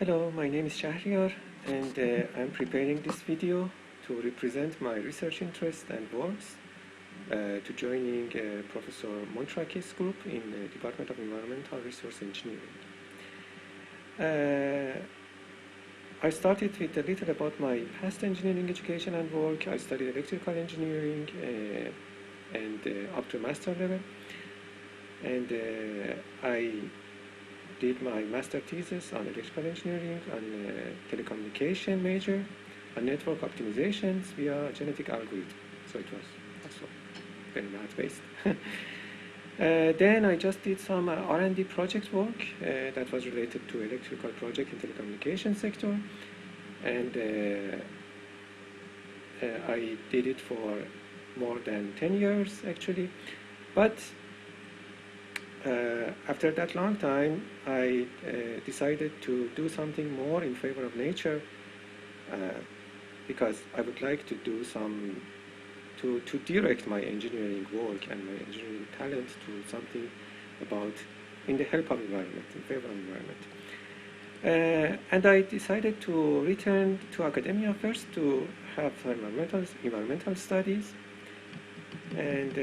Hello, my name is Shahriar, and I'm preparing this video to represent my research interest and works to joining Professor Montraki's group in the Department of Environmental Resource Engineering. I started with a little about my past engineering education and work. I studied electrical engineering and up to master level, and I did my master thesis on electrical engineering, on telecommunication major, on network optimizations via genetic algorithm. So it was also very math-based. Then I just did some R&D project work that was related to electrical project in telecommunication sector, and I did it for more than 10 years actually. But after that long time, I decided to do something more in favor of nature because I would like to do some, to direct my engineering work and my engineering talent to something about in the help of environment, in favor of environment. And I decided to return to academia first to have environmental studies, and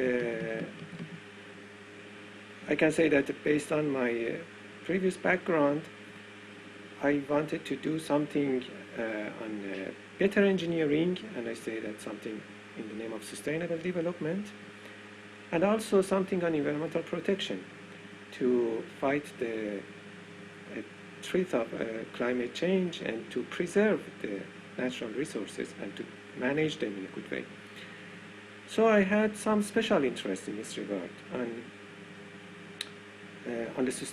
I can say that based on my previous background, I wanted to do something on better engineering, and I say that something in the name of sustainable development, and also something on environmental protection to fight the threat of climate change and to preserve the natural resources and to manage them in a good way. So I had some special interest in this regard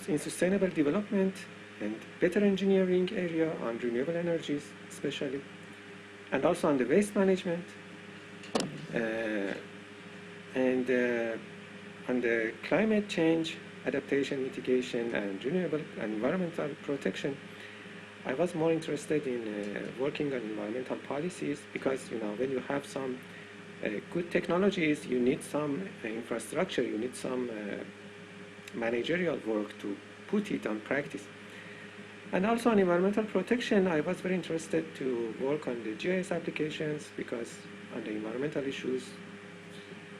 in sustainable development and better engineering area, on renewable energies especially, and also on the waste management, and on the climate change adaptation, mitigation, and renewable and environmental protection. I was more interested in working on environmental policies because, you know, when you have some good technologies, you need some infrastructure, you need some managerial work to put it on practice. And also on environmental protection, I was very interested to work on the GIS applications because on the environmental issues,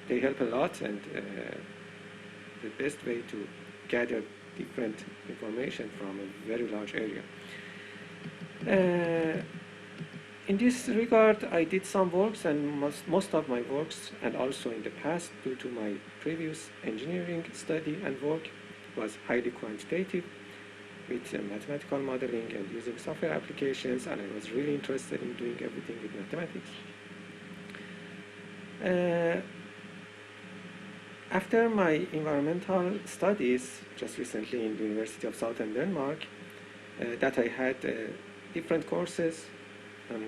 they help a lot, and the best way to gather different information from a very large area. In this regard, I did some works, and most of my works, and also in the past, due to my previous engineering study and work, was highly quantitative with mathematical modeling and using software applications, and I was really interested in doing everything with mathematics. After my environmental studies, just recently in the University of Southern Denmark, that I had different courses on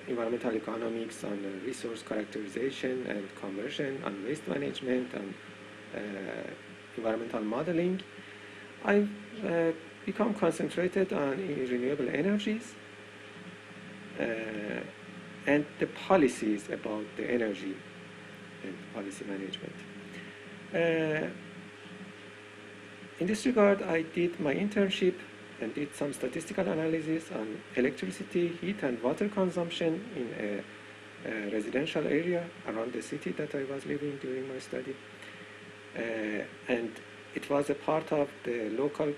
environmental economics, on resource characterization and conversion, on waste management, on environmental modeling. I've become concentrated on renewable energies and the policies about the energy and policy management. In this regard, I did my internship and did some statistical analysis on electricity, heat, and water consumption in a residential area around the city that I was living during my study. And it was a part of the local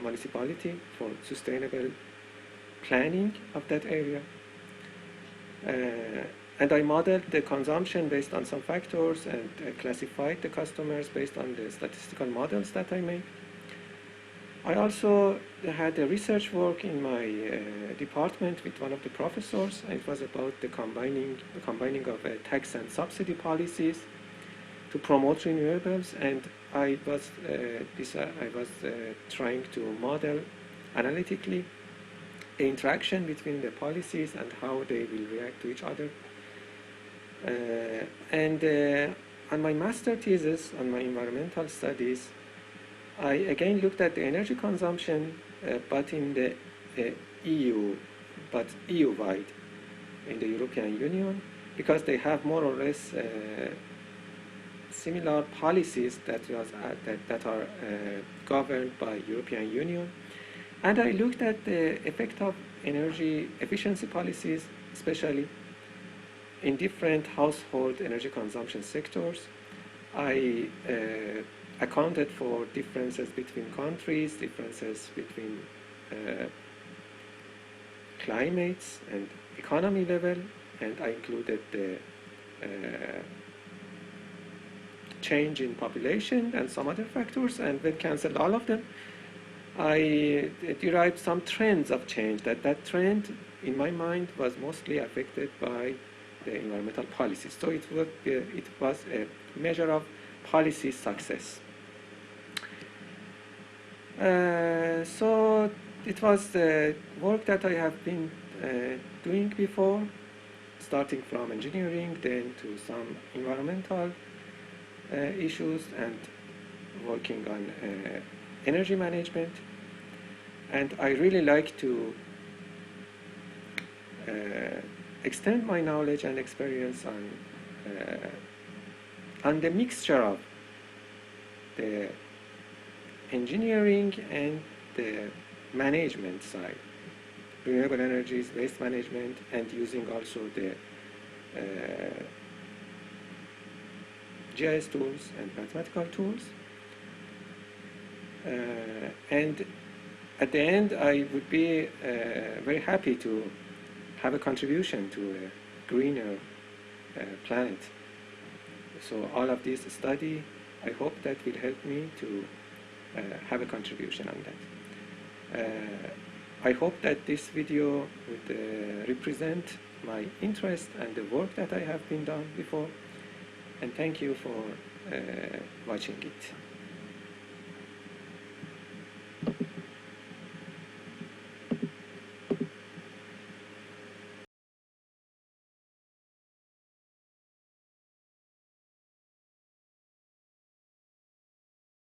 municipality for sustainable planning of that area. And I modeled the consumption based on some factors and classified the customers based on the statistical models that I made. I also had a research work in my department with one of the professors. It was about the combining of tax and subsidy policies to promote renewables, and I was trying to model analytically the interaction between the policies and how they will react to each other. And on my master thesis on my environmental studies, I again looked at the energy consumption, but in the EU, but EU-wide in the European Union, because they have more or less similar policies that are governed by European Union. And I looked at the effect of energy efficiency policies, especially in different household energy consumption sectors. I accounted for differences between countries, differences between climates and economy level, and I included the change in population and some other factors, and then canceled all of them. I derived some trends of change. That trend, in my mind, was mostly affected by the environmental policies. So it was a measure of policy success. So it was the work that I have been doing before, starting from engineering, then to some environmental issues, and working on energy management. And I really like to extend my knowledge and experience on the mixture of the engineering and the management side, renewable energies, waste management, and using also the GIS tools and mathematical tools. And at the end, I would be very happy to have a contribution to a greener planet. So all of this study, I hope that will help me to have a contribution on that. I hope that this video would represent my interest and the work that I have been done before, and thank you for watching it.